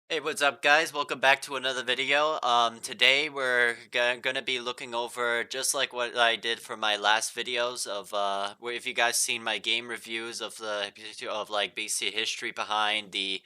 Hey, what's up, guys? Welcome back to another video. Today we're gonna be looking over just like what I did for my last videos of where if you guys seen my game reviews of like BC history behind the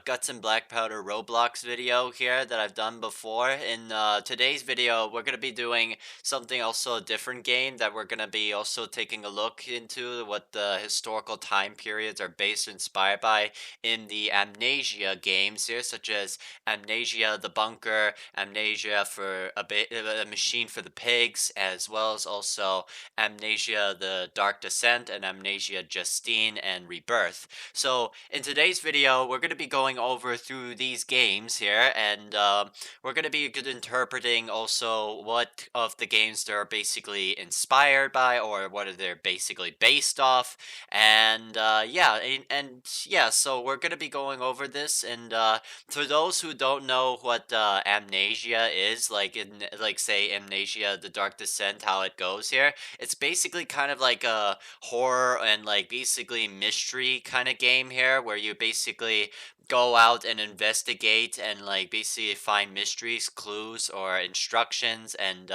Guts and Black Powder Roblox video here that I've done before. In today's video, we're gonna be doing something also a different game that we're gonna be also taking a look into what the historical time periods are based inspired by in the Amnesia games here, such as Amnesia the Bunker, Amnesia for a machine for the pigs, as well as also Amnesia the Dark Descent and Amnesia Justine and Rebirth. So in today's video, we're going to be going over through these games here, and we're going to be interpreting also what of the games they're basically inspired by, or what they're basically based off, and yeah, so we're gonna be going over this, and for those who don't know what amnesia is, like in like say Amnesia: The Dark Descent, how it goes here, it's basically kind of like a horror and like basically mystery kind of game here, where you basically go out and investigate and like basically find mysteries, clues, or instructions, and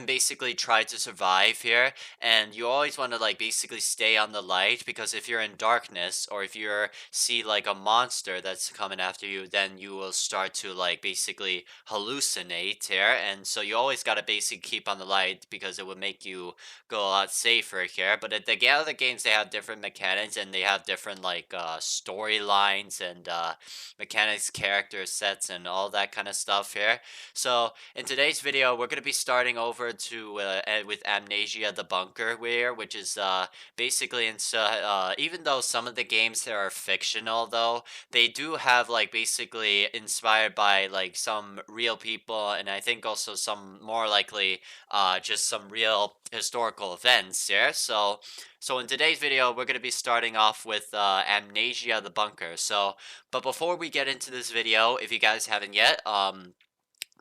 basically try to survive here. And you always want to like basically stay on the light, because if you're in darkness, or if you see like a monster that's coming after you, then you will start to like basically hallucinate here. And so you always got to basically keep on the light, because it would make you go a lot safer here. But at the other games, they have different mechanics, and they have different like storylines and mechanics, character sets, and all that kind of stuff here. So in today's video, we're going to be starting over to with Amnesia the Bunker here, which is basically even though some of the games there are fictional, though they do have like basically inspired by like some real people, and I think also some more likely just some real historical events here. So in today's video, we're going to be starting off with Amnesia the Bunker. But before we get into this video, if you guys haven't yet,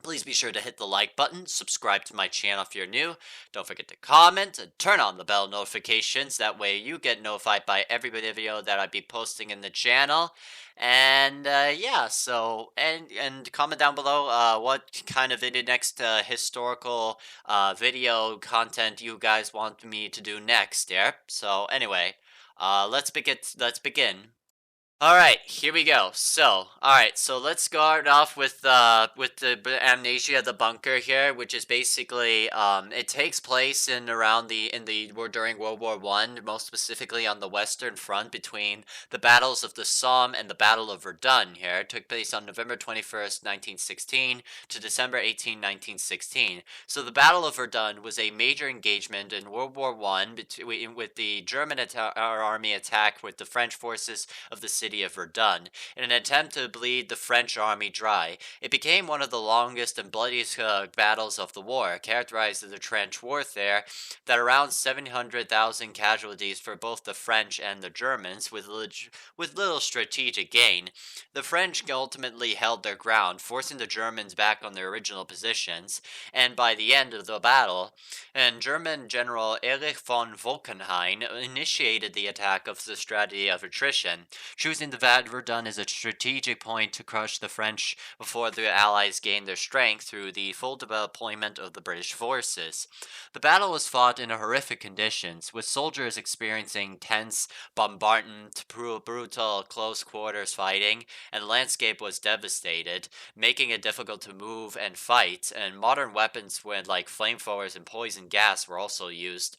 please be sure to hit the like button, subscribe to my channel if you're new, don't forget to comment, and turn on the bell notifications, that way you get notified by every video that I be posting in the channel. And yeah, so, and comment down below what kind of video next historical video content you guys want me to do next, yeah? So anyway, let's begin. All right, here we go. So let's start off with the Amnesia the Bunker here, which is basically it takes place in around the we're during World War I, most specifically on the Western Front between the battles of the Somme and the Battle of Verdun here. It took place on November 21st, 1916 to December 18, 1916. So the Battle of Verdun was a major engagement in World War I between with the German army attack with the French forces of the city of Verdun in an attempt to bleed the French army dry. It became one of the longest and bloodiest battles of the war, characterized as a trench warfare that around 700,000 casualties for both the French and the Germans, with little strategic gain. The French ultimately held their ground, forcing the Germans back on their original positions, and by the end of the battle, German General Erich von Falkenhayn initiated the attack of the strategy of attrition, choosing the Verdun as a strategic point to crush the French before the Allies gained their strength through the full deployment of the British forces. The battle was fought in horrific conditions, with soldiers experiencing tense bombardment, brutal close quarters fighting, and the landscape was devastated, making it difficult to move and fight, and modern weapons like flamethrowers and poison gas were also used.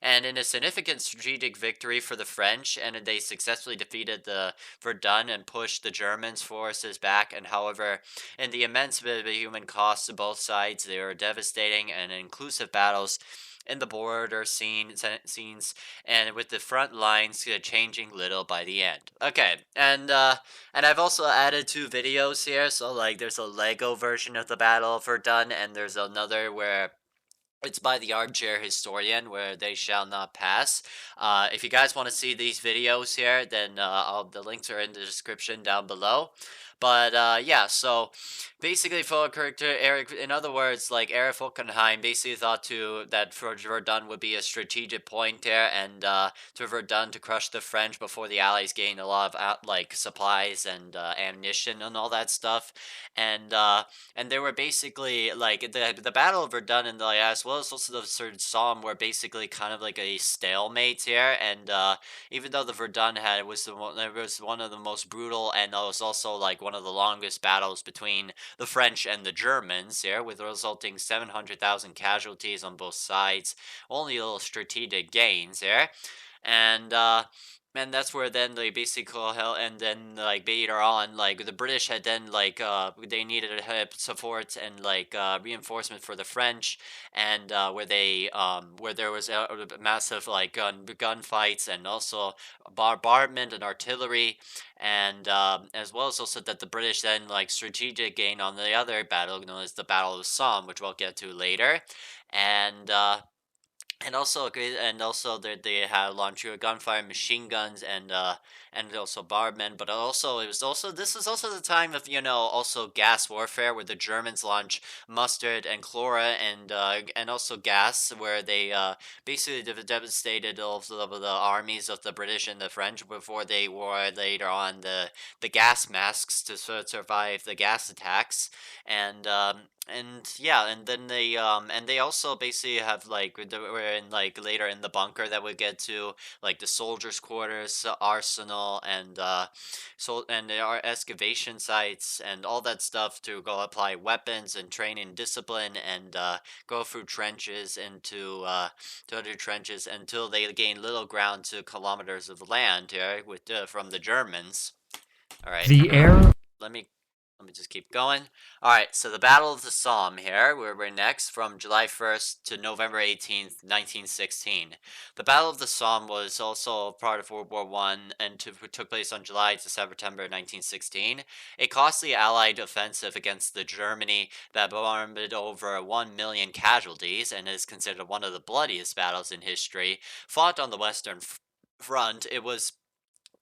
And in a significant strategic victory for the French, and they successfully defeated the Verdun and pushed the Germans' forces back. And however, in the immense human costs to both sides, they were devastating and inclusive battles in the border scenes, and with the front lines changing little by the end. Okay, and I've also added two videos here. So like, there's a Lego version of the Battle of Verdun, and there's another where it's by the armchair historian, where they shall not pass. If you guys want to see these videos here, then the links are in the description down below. But yeah, so basically, for character Eric, in other words, like Eric Falkenhayn basically thought that for Verdun would be a strategic point there, and to Verdun to crush the French before the Allies gained a lot of like supplies and ammunition and all that stuff, and uh, and they were basically like the Battle of Verdun and as well as also the Third Somme were basically kind of like a stalemate here, and even though the Verdun had was the one it was one of the most brutal and it was also like one of the longest battles between the French and the Germans here, with resulting 700,000 casualties on both sides, only little strategic gains here, and and that's where then they basically call hell, and then like later on, like the British had then like they needed support and like reinforcement for the French, and where there was a massive like gunfights and also bombardment and artillery, and as well as also that the British then like strategic gain on the other battle known as the Battle of the Somme, which we'll get to later, and and also they had launched gunfire, machine guns, and also bombardment. But also it was also this was also the time of also gas warfare, where the Germans launched mustard and chlora and also gas, where they basically devastated all of the armies of the British and the French before they wore later on the gas masks to survive the gas attacks, and yeah, and then and they also basically have like we're in like later in the bunker that we get to, like the soldiers' quarters, arsenal, and and there are excavation sites and all that stuff to go apply weapons and training discipline, and go through trenches into to other trenches until they gain little ground to kilometers of land here with from the Germans. All right. The air. Let me let me just keep going. All right, so the Battle of the Somme here, where we're next, from July 1st to November 18th, 1916. The Battle of the Somme was also part of World War One and took place on July to September 1916. A costly Allied offensive against the Germany that bombarded over 1 million casualties and is considered one of the bloodiest battles in history. Fought on the Western Front, it was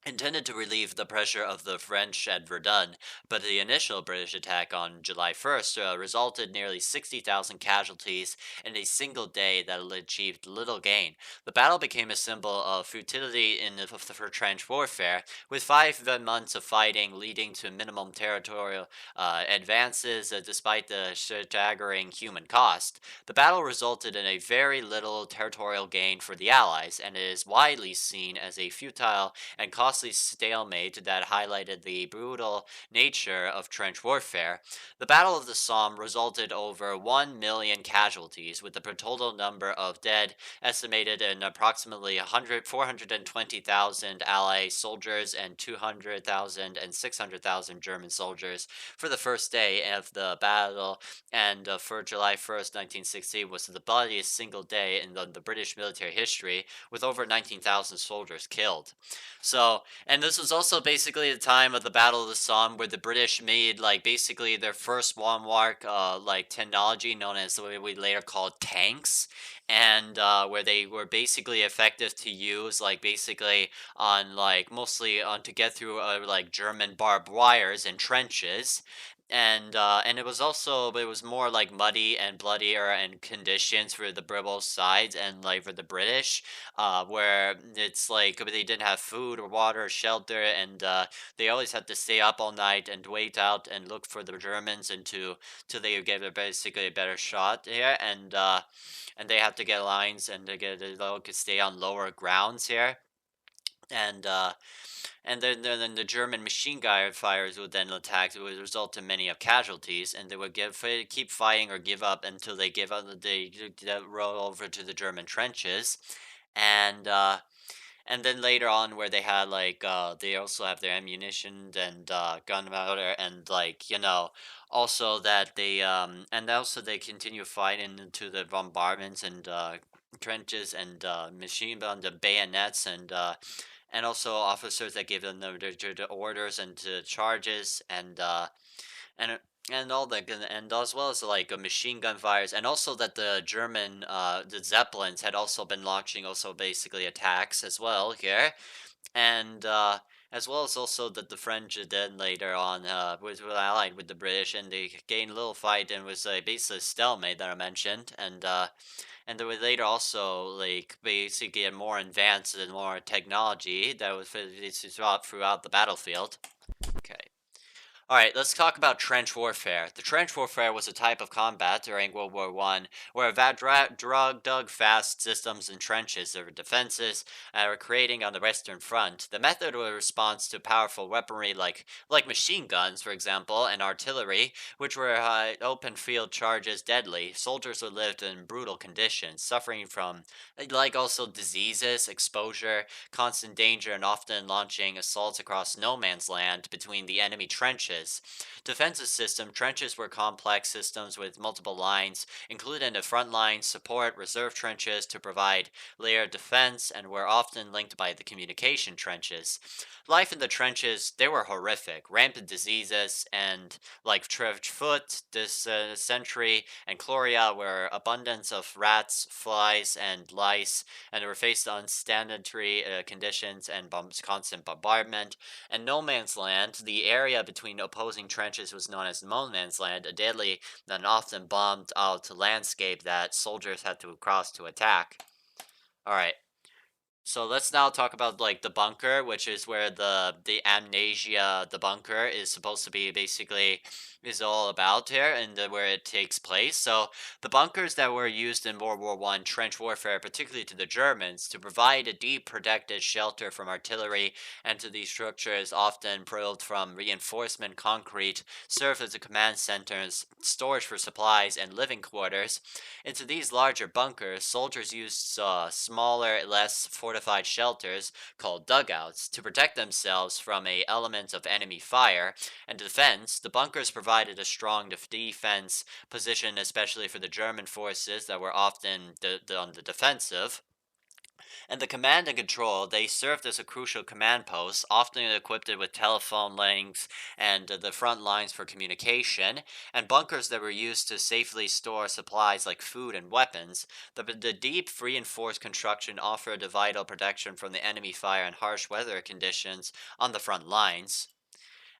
intended to relieve the pressure of the French at Verdun, but the initial British attack on July 1st resulted nearly 60,000 casualties in a single day that achieved little gain. The battle became a symbol of futility for trench warfare, with 5 months of fighting leading to minimum territorial advances despite the staggering human cost. The battle resulted in a very little territorial gain for the Allies, and it is widely seen as a futile and costly stalemate that highlighted the brutal nature of trench warfare. The Battle of the Somme resulted over 1 million casualties, with the total number of dead estimated in approximately 420,000 Allied soldiers and 200,000 and 600,000 German soldiers for the first day of the battle, and for July 1st, 1916 was the bloodiest single day in the British military history, with over 19,000 soldiers killed. So, and this was also basically the time of the Battle of the Somme, where the British made like basically their first landmark like technology known as what we later called tanks, and where they were basically effective to use, like basically on like mostly on to get through like German barbed wires and trenches, and it was more like muddy and bloodier and conditions for the both sides, and like for the British, where it's like they didn't have food or water or shelter, and they always had to stay up all night and wait out and look for the Germans until till they gave it basically a better shot here, and they had to get lines and to get to stay on lower grounds here, and then the German machine gun fires would then attack. It would result in many of casualties, and they would keep fighting or give up until they give up. They roll over to the German trenches, and and then later on, where they had like they also have their ammunition and gunpowder, and like also that they and also they continue fighting into the bombardments and trenches and machine gun the bayonets, and also officers that give them the orders and to charges, and and all the and as well as like a machine gun fires, and also that the German the Zeppelins had also been launching also basically attacks as well here, and As well as also that the French then later on was allied with the British, and they gained a little fight and was basically a stalemate that I mentioned, and they would later also like basically get more advanced and more technology that was throughout the battlefield. Okay. All right, let's talk about trench warfare. The trench warfare was a type of combat during World War One where drug dug fast systems and trenches or defenses were creating on the Western Front. The method was a response to powerful weaponry like machine guns, for example, and artillery, which were open field charges deadly. Soldiers would live in brutal conditions, suffering from like also diseases, exposure, constant danger, and often launching assaults across no man's land between the enemy trenches. Defensive system trenches were complex systems with multiple lines, including the front lines, support, reserve trenches to provide layered defense, and were often linked by the communication trenches. Life in the trenches, they were horrific. Rampant diseases and like foot, dysentery, and chloria were abundance of rats, flies, and lice, and they were faced unsanitary conditions and constant bombardment. And no man's land, the area between opposing trenches was known as no man's land, a deadly and often bombed out landscape that soldiers had to cross to attack. All right. So let's now talk about like the bunker, which is where the amnesia, the bunker is supposed to be basically is all about here and where it takes place. So the bunkers that were used in World War One trench warfare, particularly to the Germans, to provide a deep protected shelter from artillery, and to these structures often built from reinforcement concrete, served as a command centers, storage for supplies, and living quarters. Into these larger bunkers, soldiers used smaller, less fortified shelters called dugouts to protect themselves from a element of enemy fire. And defense, the bunkers provided a strong defense position, especially for the German forces that were often on the defensive. And the command and control, they served as a crucial command post, often equipped with telephone links and the front lines for communication, and bunkers that were used to safely store supplies like food and weapons. The deep, reinforced construction offered a vital protection from the enemy fire and harsh weather conditions on the front lines.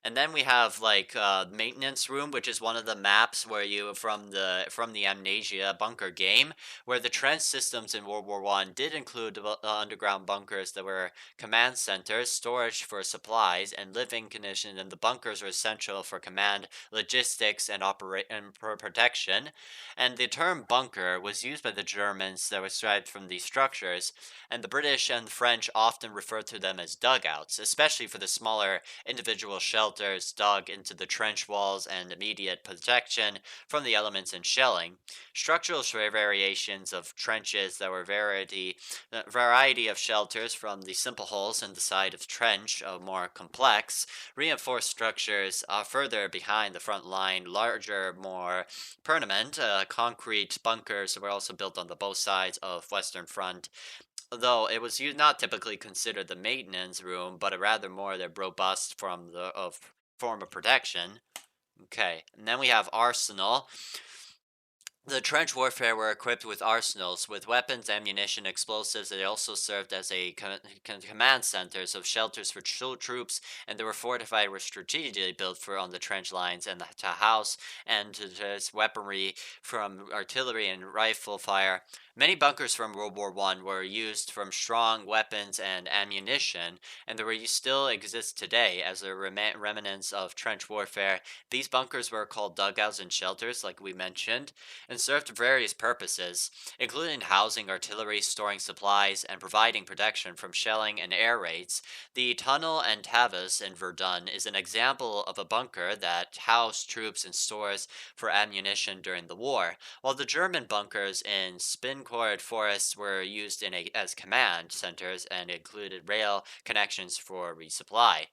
And then we have like maintenance room, which is one of the maps where you from the Amnesia bunker game, where the trench systems in World War One did include underground bunkers that were command centers, storage for supplies, and living conditions. And the bunkers were essential for command, logistics, and protection. And the term bunker was used by the Germans that was derived from these structures, and the British and French often referred to them as dugouts, especially for the smaller individual shelters dug into the trench walls and immediate protection from the elements and shelling. Structural variations of trenches that were variety of shelters from the simple holes in the side of trench, more complex, reinforced structures further behind the front line, larger, more permanent concrete bunkers were also built on the both sides of Western Front, though it was not typically considered the maintenance room, but a rather more the robust form of protection. Okay, and then we have arsenal. The trench warfare were equipped with arsenals, with weapons, ammunition, explosives. They also served as a command centers of shelters for troops, and they were fortified, were strategically built for on the trench lines and to house and to weaponry from artillery and rifle fire. Many bunkers from World War One were used from strong weapons and ammunition, and they still exist today as a remnants of trench warfare. These bunkers were called dugouts and shelters, like we mentioned, and served various purposes, including housing artillery, storing supplies, and providing protection from shelling and air raids. The tunnel and Tavis in Verdun is an example of a bunker that housed troops and stores for ammunition during the war, while the German bunkers in Spincord forests were used as command centers and included rail connections for resupply.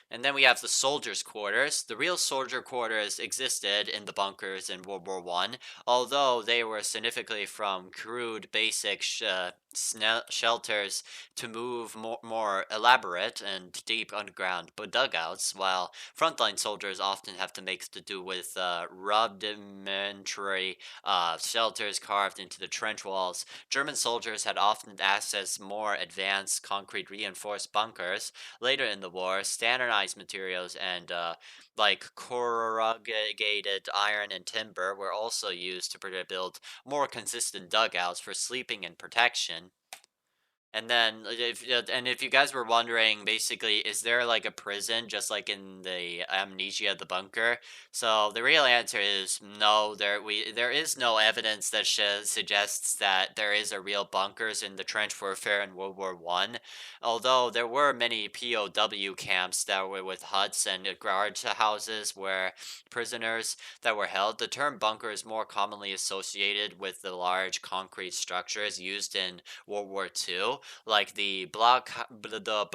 And then we have the soldiers' quarters. The real soldier quarters existed in the bunkers in World War One, although they were significantly from crude, basic shelters to move more elaborate and deep underground but dugouts, while frontline soldiers often have to make to do with rudimentary shelters carved into the trench walls. German soldiers had often accessed more advanced concrete reinforced bunkers later in the war. Standardized materials and like corrugated iron and timber were also used to build more consistent dugouts for sleeping and protection. And then if you guys were wondering, basically, is there like a prison just like in the Amnesia the bunker? So the real answer is no. There is no evidence that suggests that there is a real bunkers in the trench warfare in World War I. Although there were many POW camps that were with huts and guard houses where prisoners that were held. The term bunker is more commonly associated with the large concrete structures used in World War II, like the blockhouse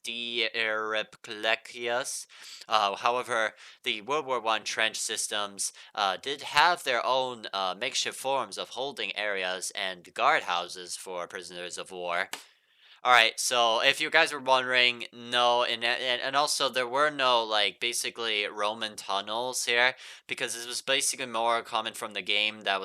De Replekias. However, the World War I trench systems did have their own makeshift forms of holding areas and guardhouses for prisoners of war. All right, so if you guys were wondering, no, and also there were no like basically Roman tunnels here because this was basically more common from the game that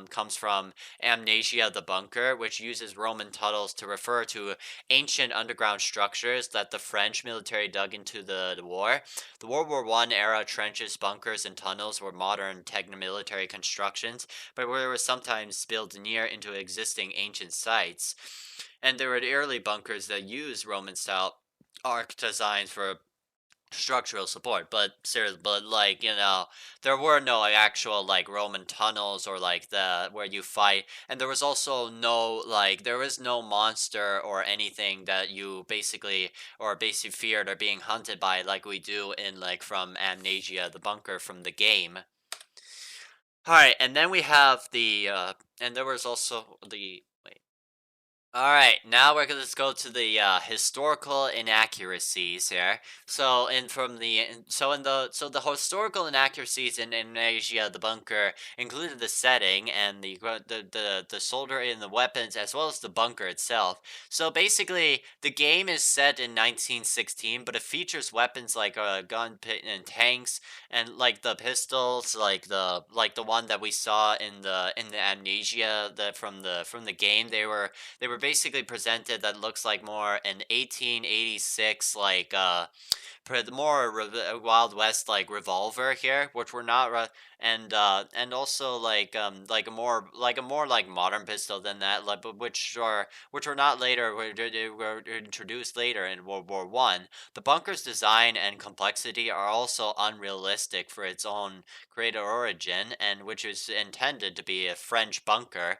comes from Amnesia the Bunker, which uses Roman tunnels to refer to ancient underground structures that the French military dug into the war. The World War I era trenches, bunkers, and tunnels were modern military constructions, but were sometimes built near into existing ancient sites. And there were the early bunkers that used Roman style arc designs for structural support. But seriously, but like, there were no like actual like Roman tunnels or like the where you fight. And there was also no like there was no monster or anything that you basically feared or being hunted by like we do in like from Amnesia, the bunker from the game. Alright, and then we have the and there was also the wait. All right, now we're gonna go to the historical inaccuracies here. So the historical inaccuracies in Asia, the bunker included the setting and the soldier and the weapons as well as the bunker itself. So basically, the game is set in 1916, but it features weapons like a gun pit and tanks and like the pistols, like the one that we saw in the Amnesia from the game. They were basically presented that looks like more an 1886 like more Wild West like revolver here, which were not and also like a more like modern pistol than that, like but which were not later were introduced later in World War I. The bunker's design and complexity are also unrealistic for its own creator origin, and which is intended to be a French bunker.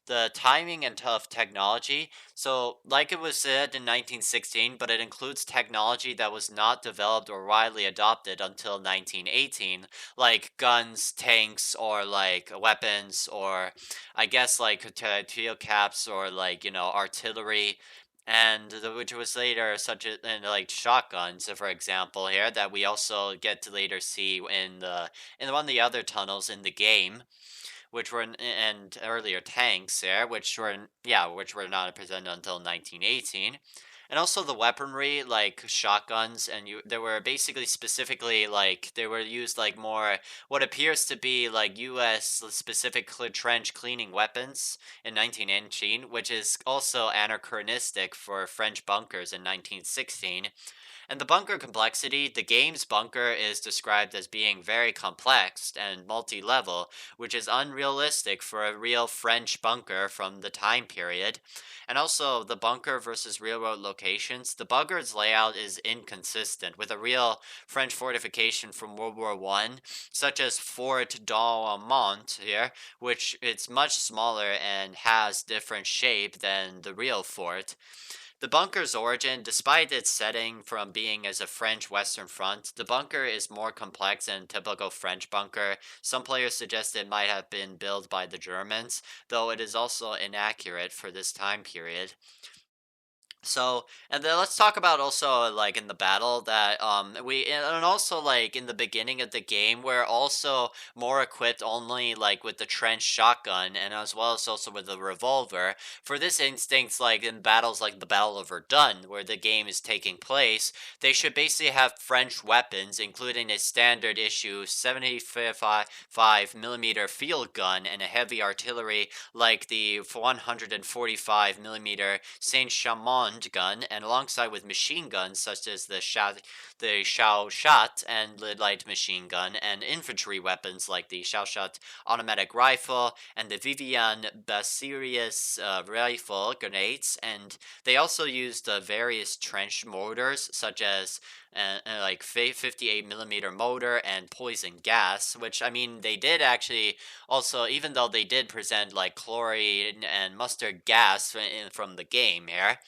The timing and tough technology. So, like it was said in 1916, but it includes technology that was not developed or widely adopted until 1918, like guns, tanks, or like weapons, or I guess like steel caps, or like artillery. Which was later such as and like shotguns, for example, here that we also get to later see in one of the other tunnels in the game, which were and earlier tanks there, which were not presented until 1918. And also the weaponry, like shotguns, and they were basically specifically like they were used like more what appears to be like U.S. specific trench cleaning weapons in 1918, which is also anachronistic for French bunkers in 1916. And the bunker complexity, the game's bunker is described as being very complex and multi level, which is unrealistic for a real French bunker from the time period. And also, the bunker versus railroad locations, the bunker's layout is inconsistent with a real French fortification from World War I, such as Fort Douaumont here, which it's much smaller and has different shape than the real fort. The bunker's origin, despite its setting from being as a French Western Front, the bunker is more complex than typical French bunker. Some players suggest it might have been built by the Germans, though it is also inaccurate for this time period. So, and then let's talk about also like in the battle that and also like in the beginning of the game we're also more equipped only like with the trench shotgun and as well as also with the revolver. For this instance, like in battles like the Battle of Verdun, where the game is taking place, they should basically have French weapons, including a standard issue 75 millimeter field gun and a heavy artillery like the 145 millimeter Saint Chamond gun, and alongside with machine guns such as the Shao Shat and the light machine gun, and infantry weapons like the Shao Shat automatic rifle and the Vivian Basirius rifle grenades, and they also used various trench mortars such as like 58 millimeter motor and poison gas, which I mean they did actually also, even though they did present like chlorine and mustard gas from the game here.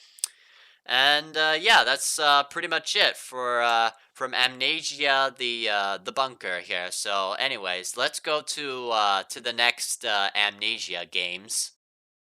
And yeah, that's pretty much it for from Amnesia, the bunker here. So, anyways, let's go to the next Amnesia games.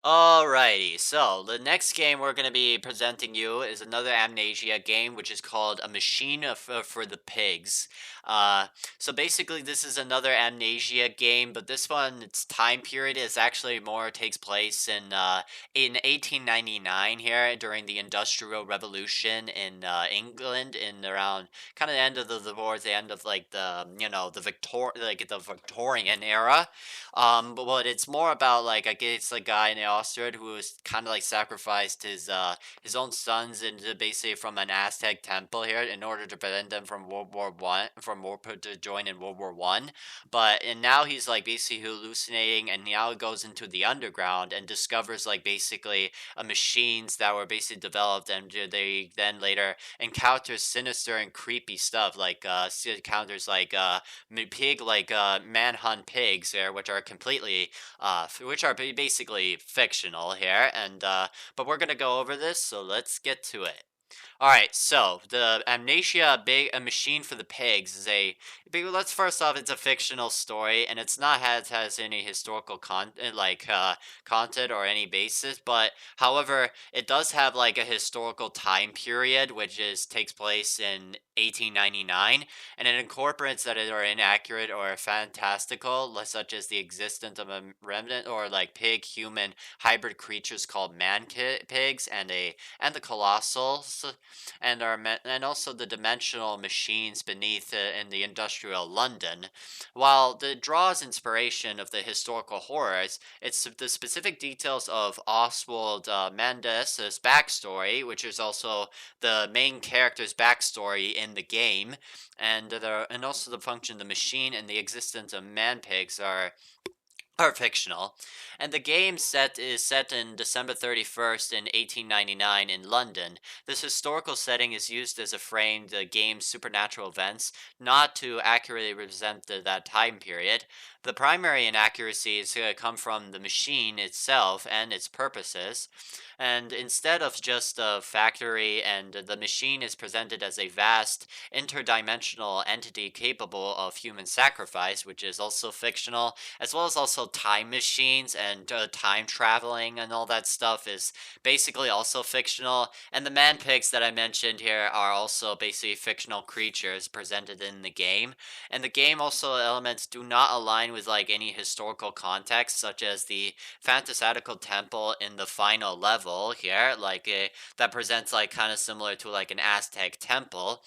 Alrighty, so the next game we're going to be presenting you is another Amnesia game, which is called A Machine for the Pigs. Uh, so basically, this is another Amnesia game, but this one, its time period is actually more takes place in 1899 here during the Industrial Revolution in England, in around kind of the end of the war, the end of like the Victorian era. But it's more about like I guess a guy in Austria who was kind of like sacrificed his own sons into basically from an Aztec temple here in order to prevent them from to join in World War I. And now he's like basically hallucinating, and now he goes into the underground and discovers like basically machines that were basically developed, and they then later encounter sinister and creepy stuff like encounters like pig like manhunt pigs there, which are completely which are basically fictional here, and but we're gonna go over this, so let's get to it. All right, so the Amnesia Big A Machine for the Pigs is let's first off, it's a fictional story, and it's not has any historical content or any basis, but however, it does have like a historical time period, which is takes place in 1899, and it incorporates that are inaccurate or fantastical, such as the existence of a remnant or like pig human hybrid creatures called pigs and the colossals and also the dimensional machines beneath in the industrial London. While it draws inspiration of the historical horrors, it's the specific details of Oswald Mandus' backstory, which is also the main character's backstory in the game, and also the function of the machine and the existence of man pigs are fictional, and the game set is set in December 31st in 1899 in London. This historical setting is used as a frame to the game's supernatural events, not to accurately represent that time period. The primary inaccuracies come from the machine itself and its purposes, and instead of just a factory, and the machine is presented as a vast interdimensional entity capable of human sacrifice, which is also fictional, as well as also time machines and time traveling and all that stuff is basically also fictional. And the man pigs that I mentioned here are also basically fictional creatures presented in the game. And the game also elements do not align with like any historical context, such as the fantastical temple in the final level here, that presents like kind of similar to like an Aztec temple,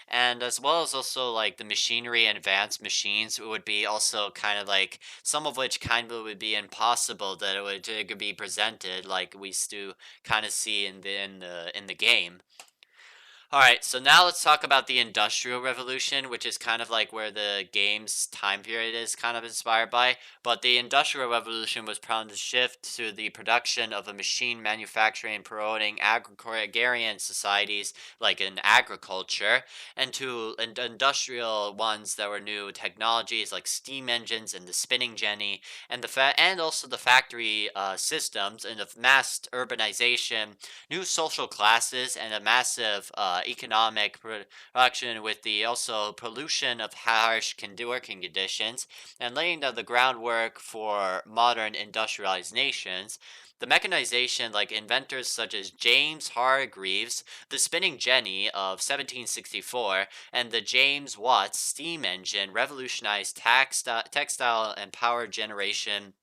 and as well as also like the machinery and advanced machines would be also kind of like some of which kind of would be impossible that it could be presented like we do kind of see in the game. All right, so now let's talk about the Industrial Revolution, which is kind of like where the game's time period is kind of inspired by. But the Industrial Revolution was prone to shift to the production of a machine manufacturing and promoting agrarian societies like in agriculture, and to industrial ones that were new technologies like steam engines and the spinning jenny, and and also the factory systems and of mass urbanization, new social classes, and a massive economic production with the also pollution of harsh working conditions and laying down the groundwork for modern industrialized nations. The mechanization, like inventors such as James Hargreaves, the spinning jenny of 1764, and the James Watt steam engine revolutionized textile and power generation,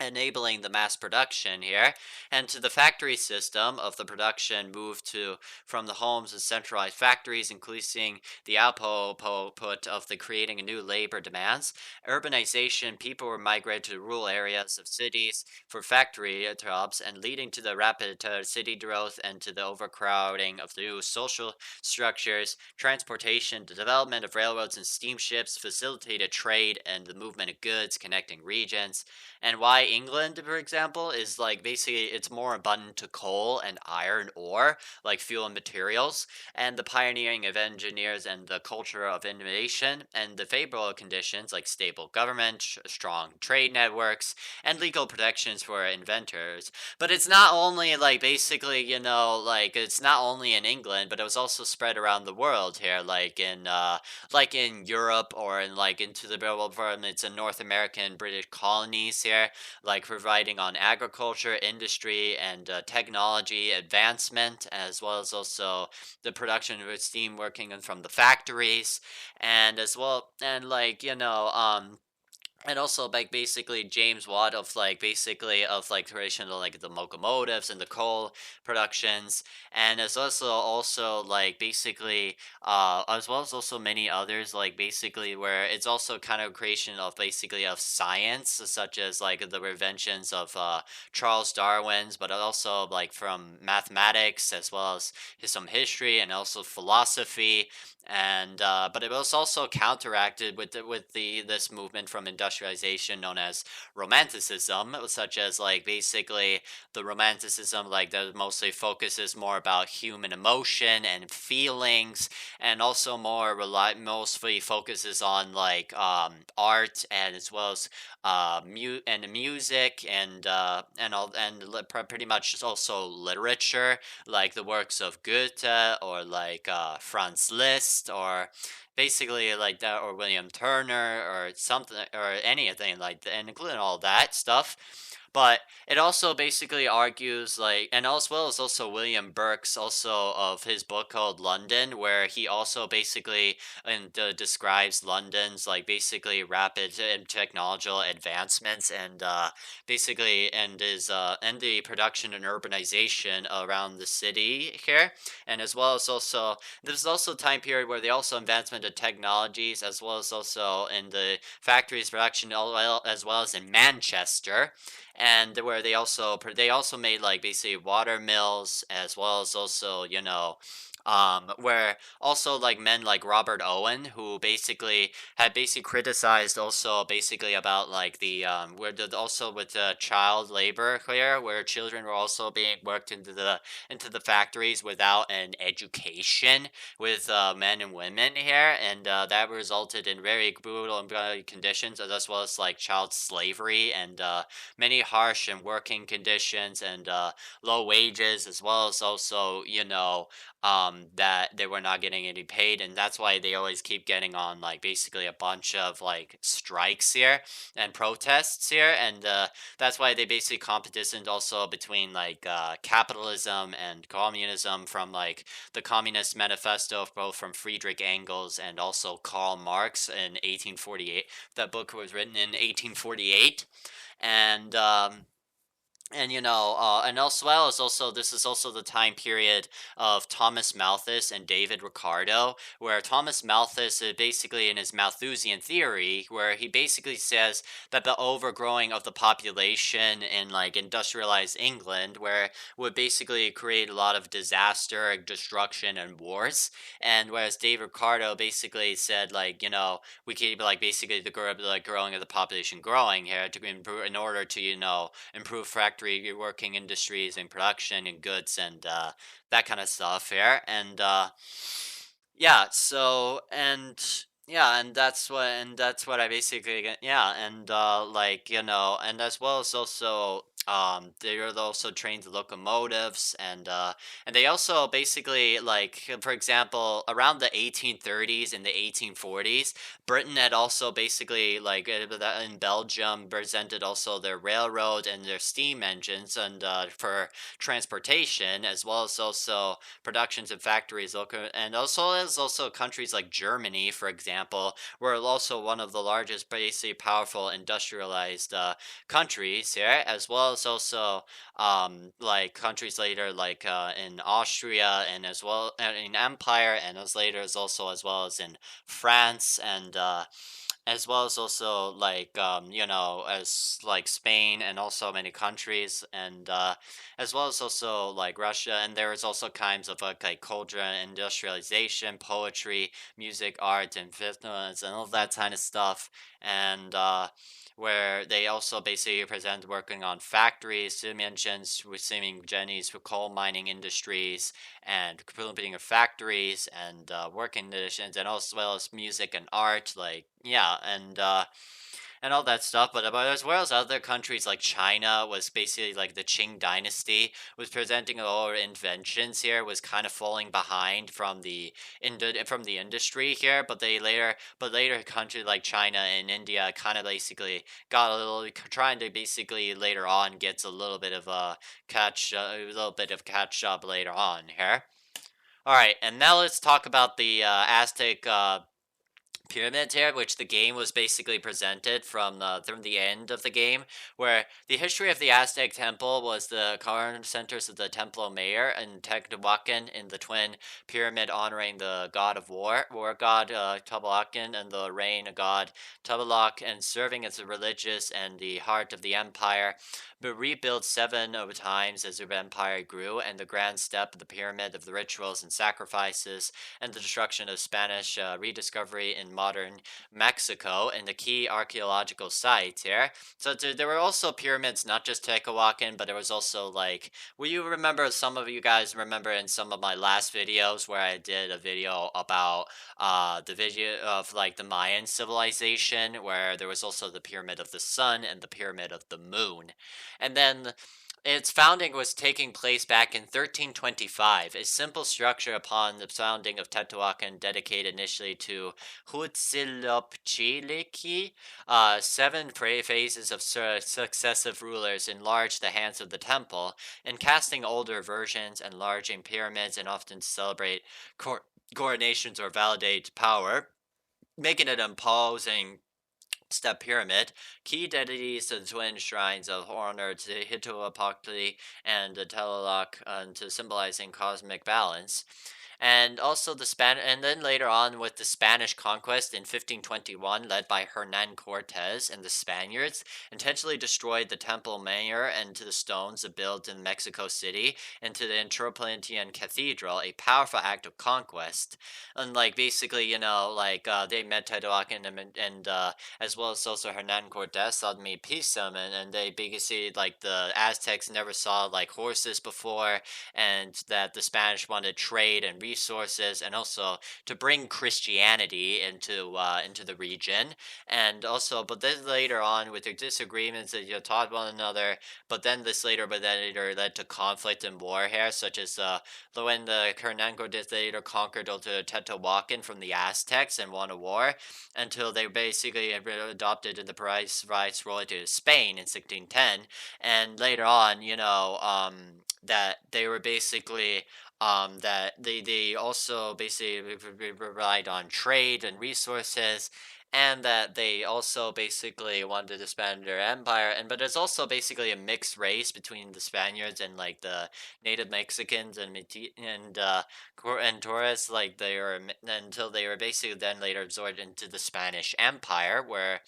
enabling the mass production here, and to the factory system of the production moved to from the homes and centralized factories, increasing the output of the creating a new labor demands. Urbanization, people were migrated to rural areas of cities for factory jobs, and leading to the rapid city growth and to the overcrowding of the new social structures. Transportation, the development of railroads and steamships facilitated trade and the movement of goods connecting regions. And why England, for example, is like basically it's more abundant to coal and iron ore, like fuel and materials, and the pioneering of engineers and the culture of innovation, and the favorable conditions like stable government, strong trade networks, and legal protections for inventors. But it's not only like basically, like it's not only in England, but it was also spread around the world here, like in Europe or in like into the it's in North American British colonies here, like providing on agriculture, industry, and technology advancement, as well as also the production of steam working from the factories, and as well, and and also like basically James Watt of like basically of like creation of like the locomotives and the coal productions, and as also like basically as well as also many others like basically where it's also kind of creation of basically of science such as like the inventions of Charles Darwin's, but also like from mathematics as well as some history and also philosophy, and but it was also counteracted with the this movement from industrialization known as romanticism, such as like basically the romanticism like that mostly focuses more about human emotion and feelings, and also mostly focuses on like art and as well as music and all and pretty much also literature, like the works of Goethe or like Franz Liszt or basically like that, or William Turner or something or anything like that, and including all that stuff. But it also basically argues like, and as well as also William Burke's also of his book called London, where he also basically and describes London's like basically rapid and technological advancements and basically and the production and urbanization around the city here, and as well as also this is also a time period where they also advancement of technologies as well as also in the factories production as well as in Manchester, and where they also made like basically water mills as well as also where also like men like Robert Owen, who basically had basically criticized also basically about like the where the also with the child labor here, where children were also being worked into the factories without an education with men and women here, and that resulted in very brutal and bloody conditions as well as like child slavery and many harsh and working conditions and low wages, as well as also that they were not getting any paid, and that's why they always keep getting on like basically a bunch of like strikes here and protests here, and that's why they basically competition also between like capitalism and communism from like the Communist Manifesto, both from Friedrich Engels and also Karl Marx in 1848. That book was written in 1848, and and as well as also this is also the time period of Thomas Malthus and David Ricardo, where Thomas Malthus basically in his Malthusian theory, where he basically says that the overgrowing of the population in like industrialized England, where would basically create a lot of disaster, destruction, and wars, and whereas David Ricardo basically said like we keep like basically the growing of the population growing here to improve in order to improve factory working industries and production and goods and that kind of stuff here, and yeah, so and Yeah, and that's what I basically yeah, and like, and as well as also they are also trained locomotives and they also basically like for example around the 1830s and the 1840s Britain had also basically like in Belgium presented also their railroad and their steam engines and for transportation as well as also productions and factories local and also as also countries like Germany, for example, were also one of the largest, basically powerful industrialized countries here, as well as also like countries later like in Austria and as well in Empire and as later as also as well as in France and as well as also like as like Spain and also many countries and as well as also like Russia and there is also kinds of like culture and industrialization poetry music art and fitness and all that kind of stuff and where they also basically present working on factories dimensions with seeming jennies for coal mining industries and completing of factories and working conditions and as well as music and art like yeah and all that stuff. But as well as other countries like China was basically like the Qing dynasty was presenting a lot of inventions here, was kind of falling behind from from the industry here. But later countries like China and India kind of basically got a little trying to basically later on gets a little bit of a little bit of catch up later on here. All right, and now let's talk about the Aztec pyramids here, which the game was basically presented from the end of the game, where the history of the Aztec temple was the current centers of the Templo Mayor and Teotihuacan in the twin pyramid honoring the god of war god Tlaloc, and the rain god Tlaloc, and serving as the religious and the heart of the empire. But rebuilt seven times as the empire grew, and the grand step of the pyramid of the rituals and sacrifices and the destruction of Spanish rediscovery in modern Mexico and the key archaeological sites here. So there were also pyramids, not just Teotihuacan, but there was also like, will you remember, some of you guys remember in some of my last videos where I did a video about the video of like the Mayan civilization, where there was also the Pyramid of the Sun and the Pyramid of the Moon. And then its founding was taking place back in 1325, a simple structure upon the founding of Teotihuacan dedicated initially to Huitzilopochtli. Seven phases of successive rulers enlarged the hands of the temple, and casting older versions, enlarging pyramids, and often celebrate coronations or validate power, making it imposing step pyramid. Key deities to the twin shrines of honor to Huitzilopochtli and the Tlaloc to symbolizing cosmic balance. And also and then later on with the Spanish conquest in 1521, led by Hernan Cortez and the Spaniards, intentionally destroyed the Temple Mayor and to the stones built in Mexico City and to the Metropolitan Cathedral, a powerful act of conquest. And like basically, like they met Teotihuacan and as well as also Hernan Cortez thought made peace and they basically like the Aztecs never saw like horses before and that the Spanish wanted trade and resources and also to bring Christianity into the region and also but then later on with their disagreements that taught one another but then later led to conflict and war here such as when the Hernan Cortez later conquered Teotihuacan from the Aztecs and won a war until they basically adopted the rights royalty to Spain in 1610, and later on, that they were basically that they also basically relied on trade and resources and that they also basically wanted to expand their empire but there's also basically a mixed race between the Spaniards and like the native Mexicans and Torres like they were until they were basically then later absorbed into the Spanish Empire where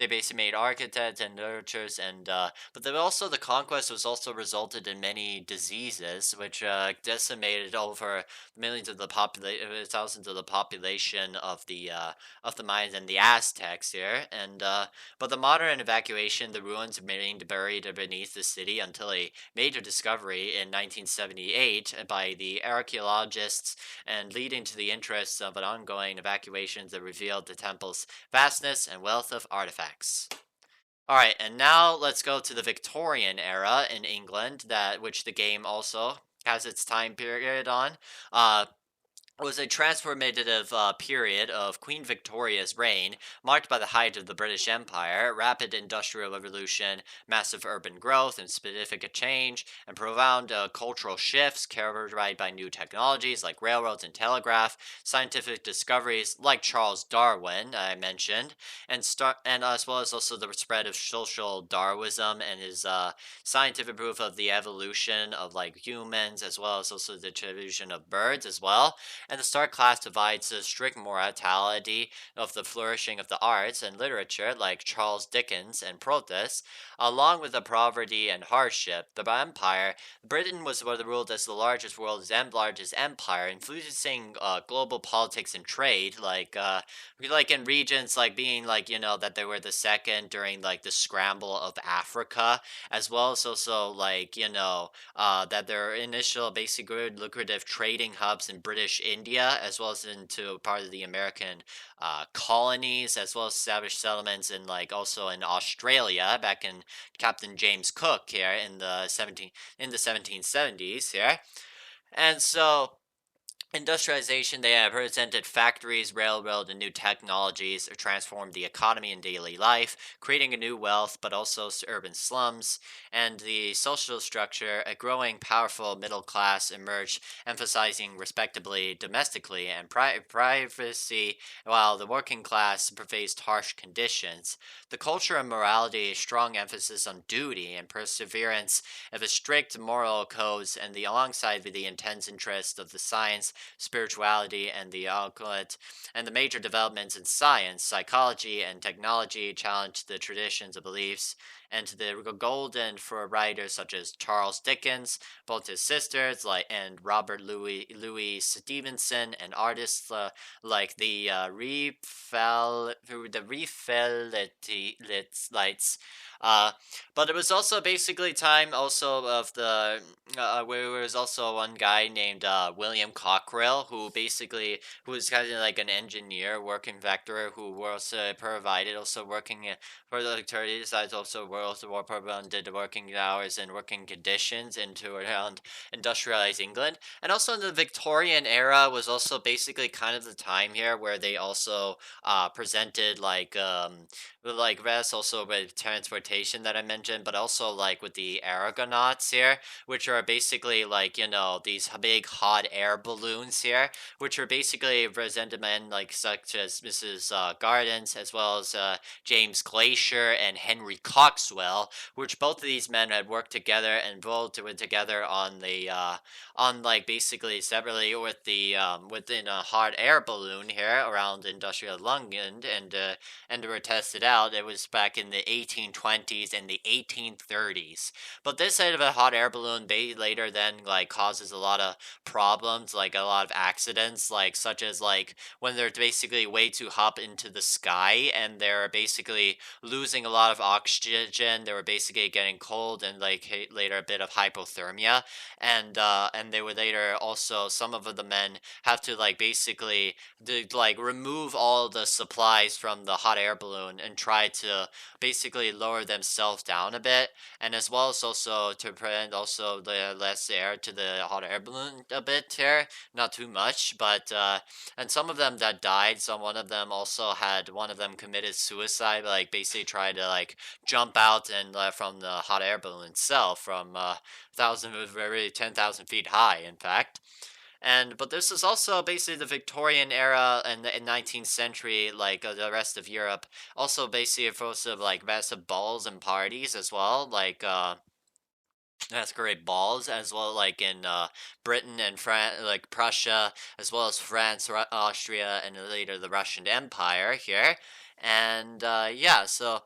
They basically made architects and nurturers, and but then also the conquest was also resulted in many diseases, which decimated over millions of the population, thousands of the population of the Mayans and the Aztecs here. And but the modern evacuation, the ruins remained buried beneath the city until a major discovery in 1978 by the archaeologists, and leading to the interests of an ongoing evacuation that revealed the temple's vastness and wealth of artifacts. All right, and now let's go to the Victorian era in England, that which the game also has its time period on. Uh, was a transformative period of Queen Victoria's reign, marked by the height of the British Empire, rapid industrial revolution, massive urban growth and significant change, and profound cultural shifts characterized by new technologies like railroads and telegraph, scientific discoveries like Charles Darwin, I mentioned, and as well as also the spread of social Darwinism and his scientific proof of the evolution of like humans, as well as also the distribution of birds as well. And the Stark class divides the strict morality of the flourishing of the arts and literature, like Charles Dickens and Protus, along with the poverty and hardship. The empire, Britain was ruled as the largest world's largest empire, influencing global politics and trade, like in regions like being like that they were the second during like the scramble of Africa, as well as also like that their initial basic good lucrative trading hubs in British India, as well as into part of the American colonies, as well as established settlements in like also in Australia back in Captain James Cook here in the 1770s here. And so industrialization, they have presented factories, railroad, and new technologies that transformed the economy and daily life, creating a new wealth, but also urban slums. And the social structure, a growing, powerful middle class emerged, emphasizing respectably, domestically, and privacy, while the working class faced harsh conditions. The culture and morality, a strong emphasis on duty and perseverance of a strict moral codes, and the alongside with the intense interest of the science, spirituality, and the occult, and the major developments in science, psychology, and technology challenged the traditions of beliefs, and the golden for writers such as Charles Dickens, both his sisters like and Robert Louis Stevenson, and artists like the Raphaelites. Uh, but it was also basically time also of the where there was also one guy named William Cockrell, who was kind of like an engineer working vector, who was provided also working for the authorities that also World War did working hours and working conditions into around industrialized England. And also in the Victorian era was also basically kind of the time here where they also presented like rest also with transportation that I mentioned, but also like with the Argonauts here, which are basically like these big hot air balloons here, which are basically presented men like such as Mrs. Gardens, as well as James Glacier and Henry Coxwell, which both of these men had worked together and both were together on the on like basically separately with the within a hot air balloon here around industrial London, and were tested out. It was back in the 1820s and the 1830s. But this side of a hot air balloon later then like causes a lot of problems, like a lot of accidents, like such as like when they're basically way too hot into the sky and they're basically losing a lot of oxygen. They were basically getting cold and like later a bit of hypothermia, and they would later also some of the men have to like basically like remove all the supplies from the hot air balloon and try to basically lower themselves down a bit, and as well as also to prevent also the less air to the hot air balloon a bit here, not too much, but and some of them that died, one of them also had one of them committed suicide, like basically tried to like jump out and from the hot air balloon itself from thousand very 10,000 feet high, in fact. And but this is also basically the Victorian era and the 19th century, like the rest of Europe. Also, basically full of like massive balls and parties as well, like masquerade balls as well, like in Britain and France, like Prussia, as well as France, Austria, and later the Russian Empire here. And yeah, so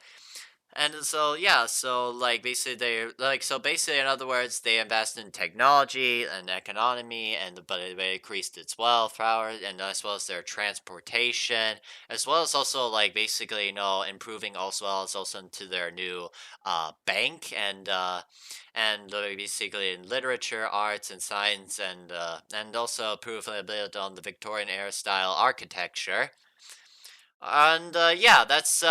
like basically basically in other words, they invest in technology and economy, but they increased its wealth, power, and as well as their transportation, as well as also like basically improving also well as also into their new bank and basically in literature, arts, and science, and also proof a bit on the Victorian era style architecture. And yeah, that's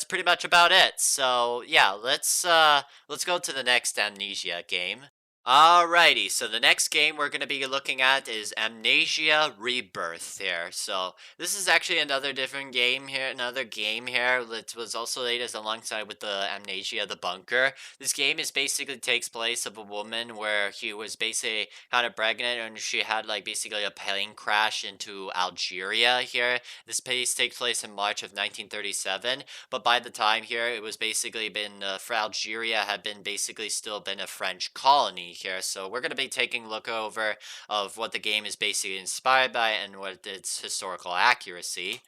pretty much about it. So yeah, let's go to the next Amnesia game. Alrighty, so the next game we're going to be looking at is Amnesia Rebirth here. So this is actually another different game here, another game here that was also latest alongside with the Amnesia the Bunker. This game is basically takes place of a woman where she was basically kind of pregnant and she had like basically a plane crash into Algeria here. This piece takes place in March of 1937, but by the time here it was basically been for Algeria had been basically still been a French colony here. So we're going to be taking a look over of what the game is basically inspired by and what its historical accuracy.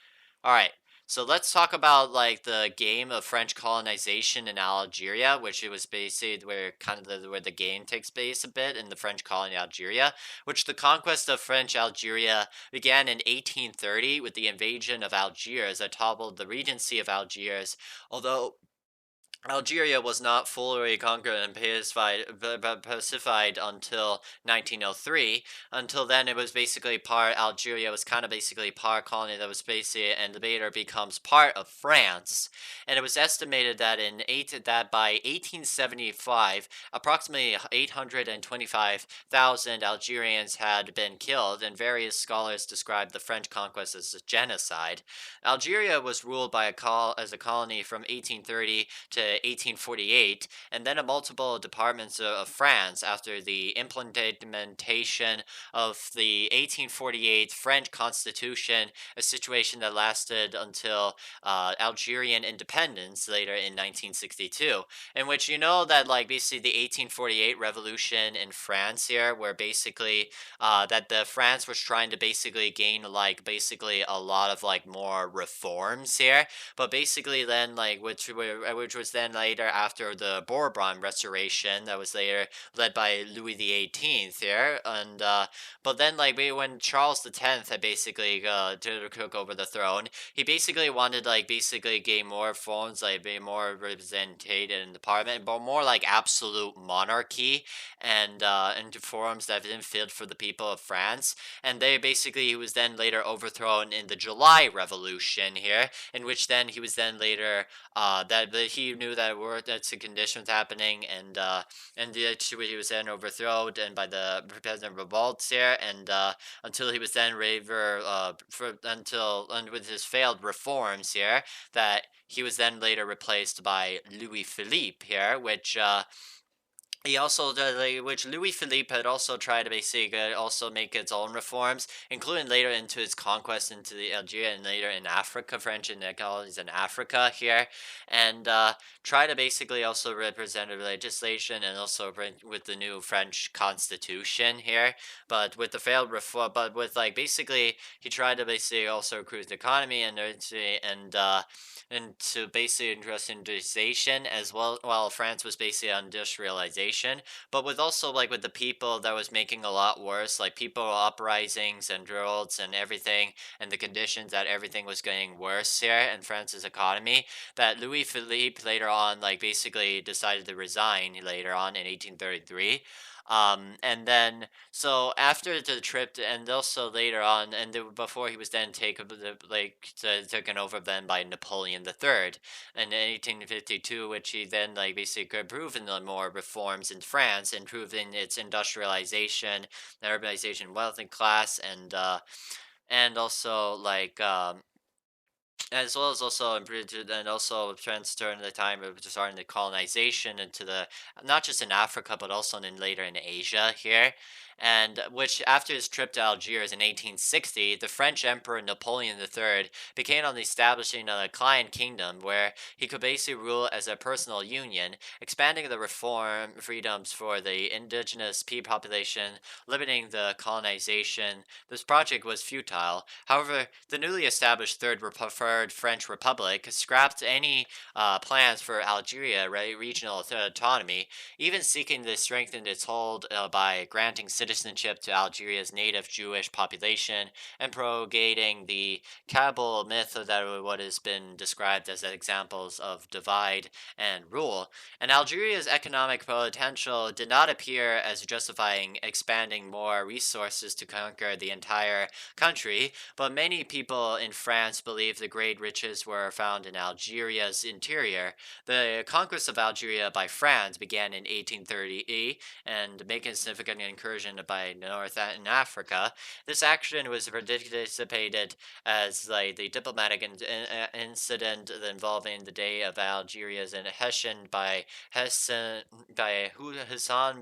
All right. So let's talk about like the game of French colonization in Algeria, which it was basically where the game takes place a bit in the French colony Algeria, which the conquest of French Algeria began in 1830 with the invasion of Algiers that toppled the Regency of Algiers, although Algeria was not fully conquered and pacified until 1903. Until then, it was basically part. Algeria was kind of basically part colony that was basically, and later becomes part of France. And it was estimated that by 1875, approximately 825,000 Algerians had been killed, and various scholars described the French conquest as a genocide. Algeria was ruled as a colony from 1830 to 1848, and then a multiple departments of France after the implementation of the 1848 French Constitution, a situation that lasted until Algerian independence later in 1962, in which that like basically the 1848 revolution in France here, where basically that the France was trying to basically gain like basically a lot of like more reforms here, but basically then like which was then later after the Bourbon Restoration that was later led by Louis the 18th here, and but then like when Charles the 10th had basically took over the throne, he basically wanted like basically gain more reforms, like be more represented in the parliament, but more like absolute monarchy and reforms that didn't fit for the people of France. And they basically he was then later overthrown in the July Revolution here, in which then he was then later that he knew that the conditions happening, and he was then overthrown and by the President revolts here, and until he was then and with his failed reforms here, that he was then later replaced by Louis Philippe here, which he also which Louis Philippe had also tried to basically also make its own reforms, including later into his conquest into the Algeria and later in Africa, French and colonies in Africa here, and try to basically also represent legislation and also with the new French Constitution here, but with the failed reform, but with like basically he tried to basically also improve the economy and to basically industrialization as well, while France was basically on industrialization, but with also like with the people that was making a lot worse, like people uprisings and droughts and everything, and the conditions that everything was getting worse here in France's economy, that Louis Philippe later on like basically decided to resign later on in 1833. And then so after the trip, and also later on, and before he was then taken over then by Napoleon III in 1852, which he then like basically improving the more reforms in France, improving its industrialization, urbanization, wealth and class, and also like as well as also improved and also transferring the time of starting the colonization into the not just in Africa but also in later in Asia here. and which after his trip to Algiers in 1860, the French Emperor Napoleon III began on establishing a client kingdom where he could basically rule as a personal union, expanding the reform freedoms for the indigenous population, limiting the colonization. This project was futile. However, the newly established Third Preferred French Republic scrapped any plans for Algeria regional autonomy, even seeking to strengthen its hold by granting citizenship to Algeria's native Jewish population and propagating the Kabul myth that what has been described as examples of divide and rule. And Algeria's economic potential did not appear as justifying expanding more resources to conquer the entire country, but many people in France believe the great riches were found in Algeria's interior. The conquest of Algeria by France began in 1830 and making a significant incursion by North Africa. This action was participated as like the diplomatic incident involving the day of Algeria's annexation by Hassan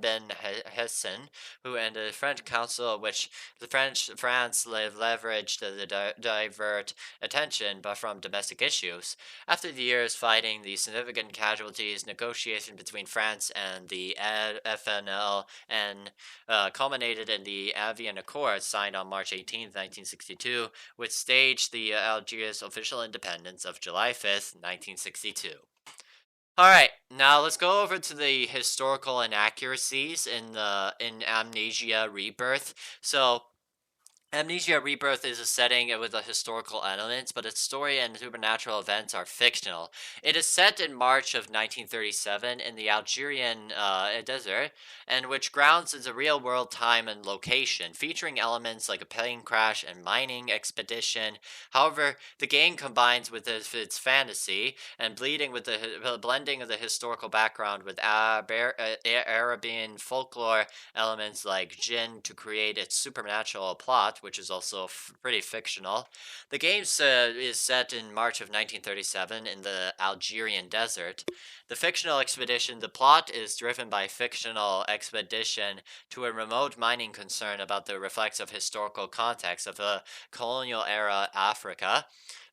ben Hassan, who and the French Council, which the France leveraged to divert attention but from domestic issues. After the years fighting, the significant casualties, negotiation between France and the FNL and culminated in the Avian Accord signed on March 18, 1962, which staged the Algiers official independence of July 5th, 1962. Alright, now let's go over to the historical inaccuracies in Amnesia Rebirth. So Amnesia Rebirth is a setting with a historical elements, but its story and supernatural events are fictional. It is set in March of 1937 in the Algerian desert, and which grounds is a real-world time and location, featuring elements like a plane crash and mining expedition. However, the game combines with its fantasy and blending of the historical background with Arabian folklore elements like jinn to create its supernatural plot, which is also pretty fictional. The game is set in March of 1937 in the Algerian desert. The fictional expedition, the plot is driven by fictional expedition to a remote mining concern about the reflects of historical context of the colonial era Africa.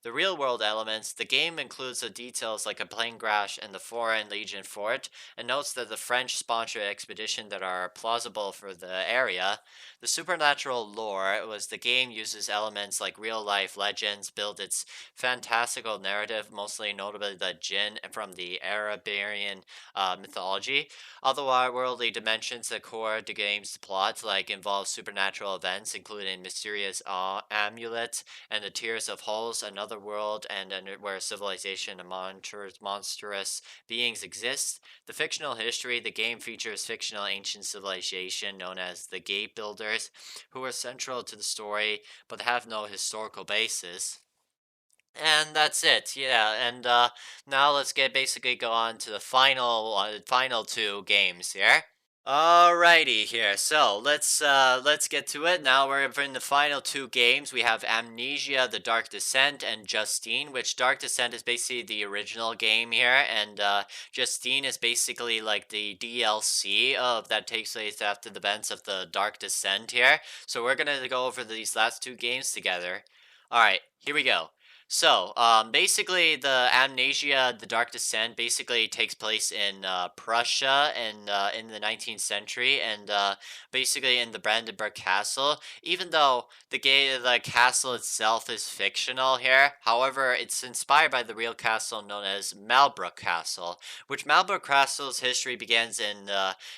The real world elements, the game includes the details like a plane crash and the Foreign Legion fort, and notes that the French sponsored expedition that are plausible for the area. The supernatural lore was the game uses elements like real life legends, build its fantastical narrative, mostly notably the jinn from the Arabian mythology. Otherworldly dimensions that core the game's plot, like involve supernatural events, including mysterious amulets and the Tears of Hulls, another world, and where civilization and monstrous beings exist. The fictional history, the game features fictional ancient civilization known as the Gate Builders, who are central to the story but have no historical basis. And that's it, yeah. And now let's basically go on to the final two games here. Alrighty here. So let's get to it. Now we're in the final two games. We have Amnesia, The Dark Descent, and Justine, which Dark Descent is basically the original game here, and Justine is basically like the DLC of that takes place after the events of the Dark Descent here. So we're gonna go over these last two games together. Alright, here we go. So, basically, the Amnesia, the Dark Descent, basically takes place in Prussia and in the 19th century, and basically in the Brandenburg Castle. Even though the castle itself is fictional here, however, it's inspired by the real castle known as Malbrook Castle, which Malbrook Castle's history begins in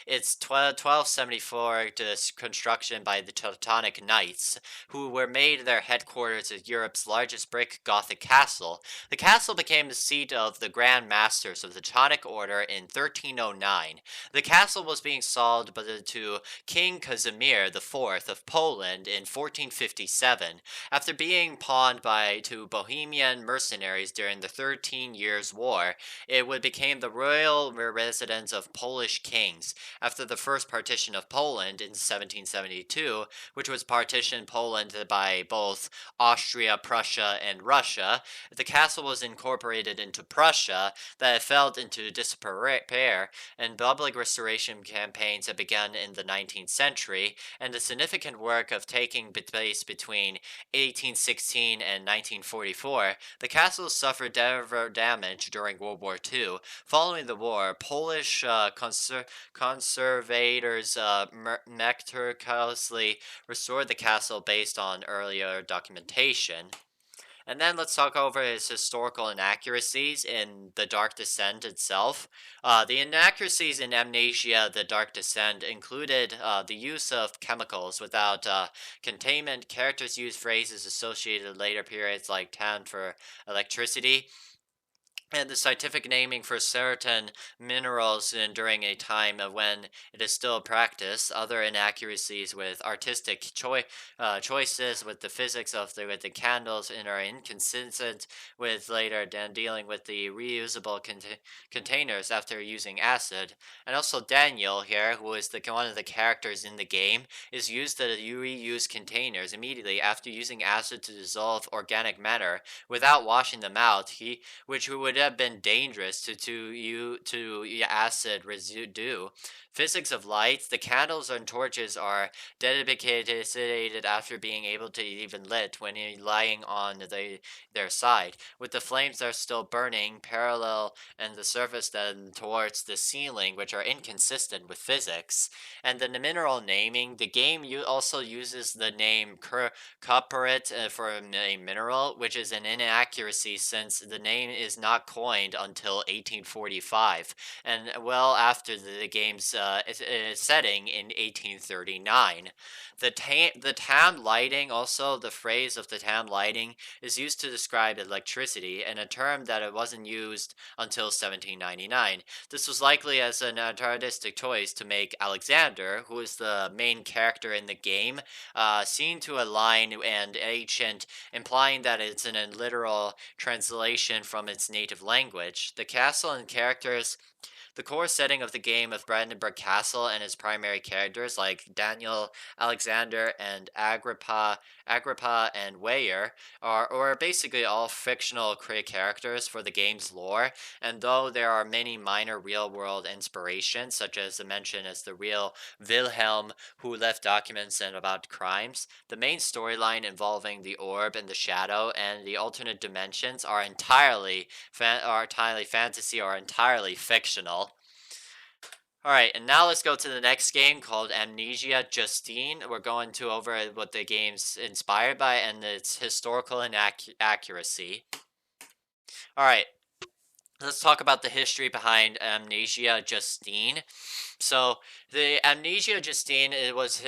its 1274 construction by the Teutonic Knights, who were made their headquarters as Europe's largest brick Gothic castle. The castle became the seat of the Grand Masters of the Teutonic Order in 1309. The castle was being sold to King Casimir IV of Poland in 1457, after being pawned to Bohemian mercenaries during the 13 Years' War. It became the royal residence of Polish kings after the first partition of Poland in 1772, which was partitioned Poland by both Austria, Prussia, and Russia. Russia, the castle was incorporated into Prussia, that it fell into disrepair, and public restoration campaigns had begun in the 19th century, and the significant work of taking place between 1816 and 1944, the castle suffered damage during World War II. Following the war, Polish conservators meticulously restored the castle based on earlier documentation. And then let's talk over his historical inaccuracies in The Dark Descent itself. The inaccuracies in Amnesia, The Dark Descent included the use of chemicals without containment. Characters used phrases associated with later periods like tan for electricity, and the scientific naming for certain minerals during a time of when it is still practiced. Other inaccuracies with artistic choices with the physics of with the candles and are inconsistent with later dealing with the reusable containers after using acid. And also Daniel here, who is one of the characters in the game, is used to reuse containers immediately after using acid to dissolve organic matter without washing them out. Which would have been dangerous to acid residue. Physics of light: the candles and torches are dedicated after being able to even lit when lying on their side, with the flames that are still burning parallel and the surface then towards the ceiling, which are inconsistent with physics. And the mineral naming: the game also uses the name copperit for a mineral, which is an inaccuracy since the name is not coined until 1845, and well after the game's setting in 1839. The town lighting, also the phrase of the town lighting, is used to describe electricity, and a term that it wasn't used until 1799. This was likely as an artistic choice to make Alexander, who is the main character in the game, seen to align and ancient, implying that it's an literal translation from its native language. The castle and characters: the core setting of the game of Brandenburg Castle and its primary characters like Daniel, Alexander, and Agrippa and Weyer are basically all fictional characters for the game's lore, and though there are many minor real-world inspirations, such as the mention as the real Wilhelm who left documents and about crimes, the main storyline involving the orb and the shadow and the alternate dimensions are entirely fantasy or entirely fictional. Alright, and now let's go to the next game called Amnesia Justine. We're going to over what the game's inspired by and its historical inaccuracy. Alright, let's talk about the history behind Amnesia Justine. So, the Amnesia Justine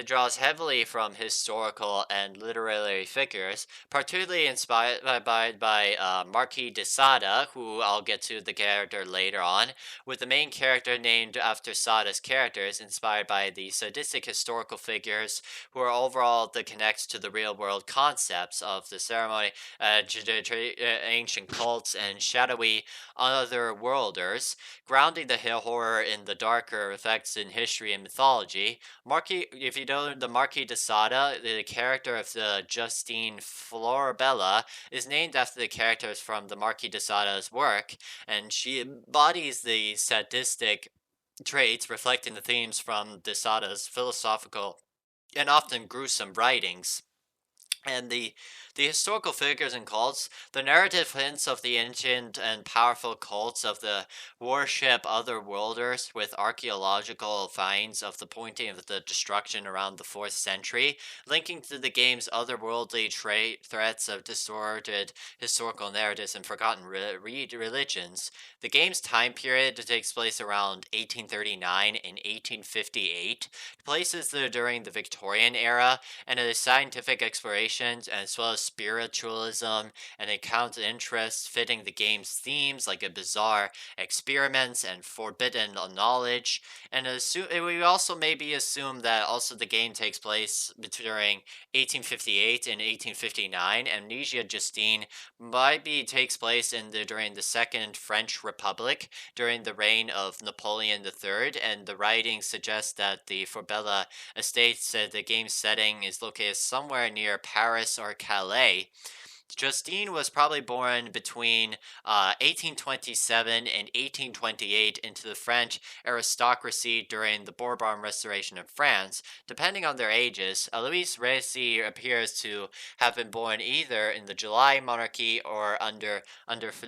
draws heavily from historical and literary figures, particularly inspired by Marquis de Sade, who I'll get to the character later on, with the main character named after Sade's characters, inspired by the sadistic historical figures who are overall the connects to the real-world concepts of the ceremony, ancient cults, and shadowy otherworlders, grounding the horror in the darker effects in history and mythology. If you know the Marquis de Sade, the character of the Justine Florabella, is named after the characters from the Marquis de Sade's work, and she embodies the sadistic traits reflecting the themes from de Sade's philosophical and often gruesome writings. And the historical figures and cults: the narrative hints of the ancient and powerful cults of the worship otherworlders, with archaeological finds of the pointing of the destruction around the 4th century, linking to the game's otherworldly threats of distorted historical narratives and forgotten religions. The game's time period takes place around 1839 and 1858, places during the Victorian era, and it is scientific exploration as well as spiritualism and account interests fitting the game's themes like a bizarre experiments and forbidden knowledge. And we also maybe assume that also the game takes place during 1858 and 1859. Amnesia Justine takes place during the Second French Republic during the reign of Napoleon III, and the writing suggests that the Forbella estate said the game's setting is located somewhere near Paris or Calais. Justine was probably born between 1827 and 1828 into the French aristocracy during the Bourbon Restoration in France. Depending on their ages, Louise Récy appears to have been born either in the July monarchy or under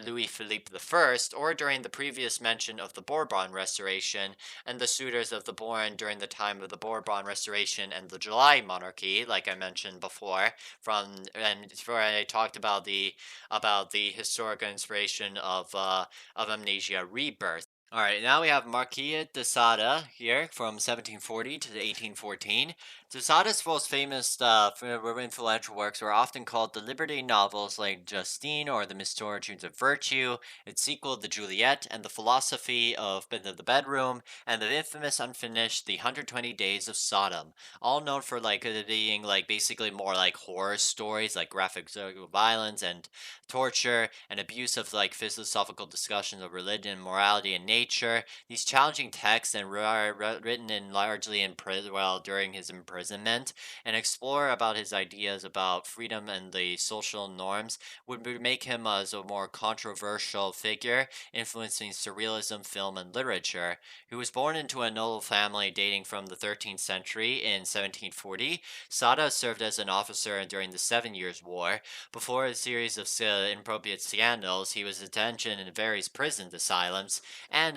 Louis Philippe I, or during the previous mention of the Bourbon Restoration, and the suitors of the born during the time of the Bourbon Restoration and the July monarchy, like I mentioned before, before I talked about the historical inspiration of Amnesia Rebirth. All right, now we have Marquis de Sade here from 1740 to 1814. De Sade's most famous influential works were often called the Liberty novels like Justine or The Misfortunes of Virtue, its sequel The Juliet, and The Philosophy of the Bedroom, and the infamous unfinished The 120 Days of Sodom, all known for being basically more like horror stories, like graphic violence and torture and abuse of philosophical discussions of religion, morality, and nature. These challenging texts and written in largely in prison, well, during his imprisonment, and explore about his ideas about freedom and the social norms would make him as a more controversial figure, influencing surrealism, film, and literature. He was born into a noble family dating from the 13th century in 1740. Sada served as an officer during the Seven Years' War. Before a series of inappropriate scandals, he was detention in various prison asylums and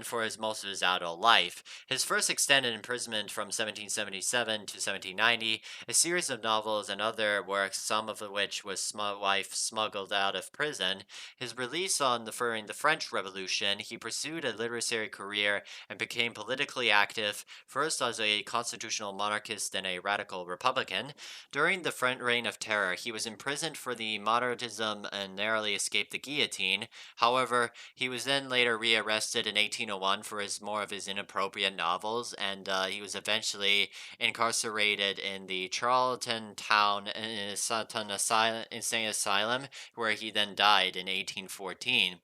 for most of his adult life. His first extended imprisonment from 1777 to 1790, a series of novels and other works, some of which was wife smuggled out of prison. His release during the French Revolution, he pursued a literary career and became politically active, first as a constitutional monarchist and a radical republican. During the French Reign of Terror, he was imprisoned for the moderatism and narrowly escaped the guillotine. However, he was then later rearrested in 1801 for more of his inappropriate novels, and he was eventually incarcerated in the Charlton Town Insane Asylum, where he then died in 1814.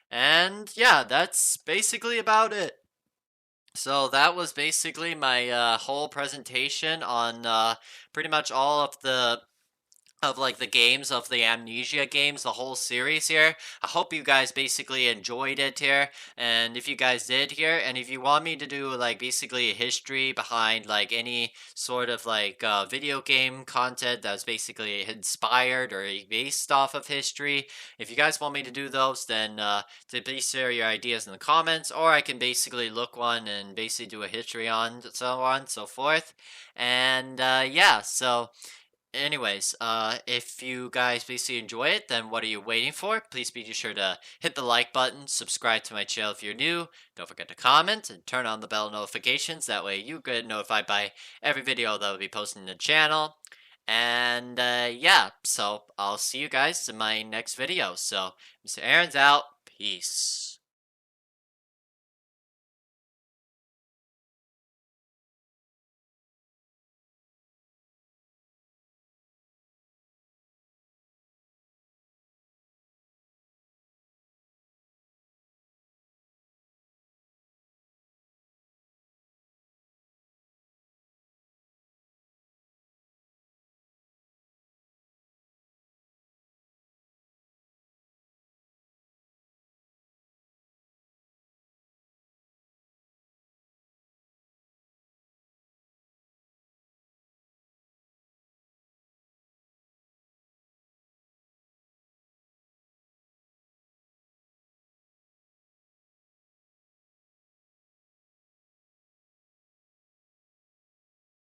And yeah, that's basically about it. So that was basically my whole presentation on pretty much all of the games of the Amnesia games, the whole series here. I hope you guys basically enjoyed it here, and if you guys did here, and if you want me to do basically a history behind any sort of video game content that's basically inspired or based off of history, if you guys want me to do those, then please share your ideas in the comments, or I can basically look one and basically do a history on so on and so forth. And yeah, so anyways, if you guys basically enjoy it, then what are you waiting for? Please be sure to hit the like button, subscribe to my channel if you're new, don't forget to comment, and turn on the bell notifications. That way you get notified by every video that will be posted in the channel. And yeah, so I'll see you guys in my next video. So, Mr. Aaron's out. Peace.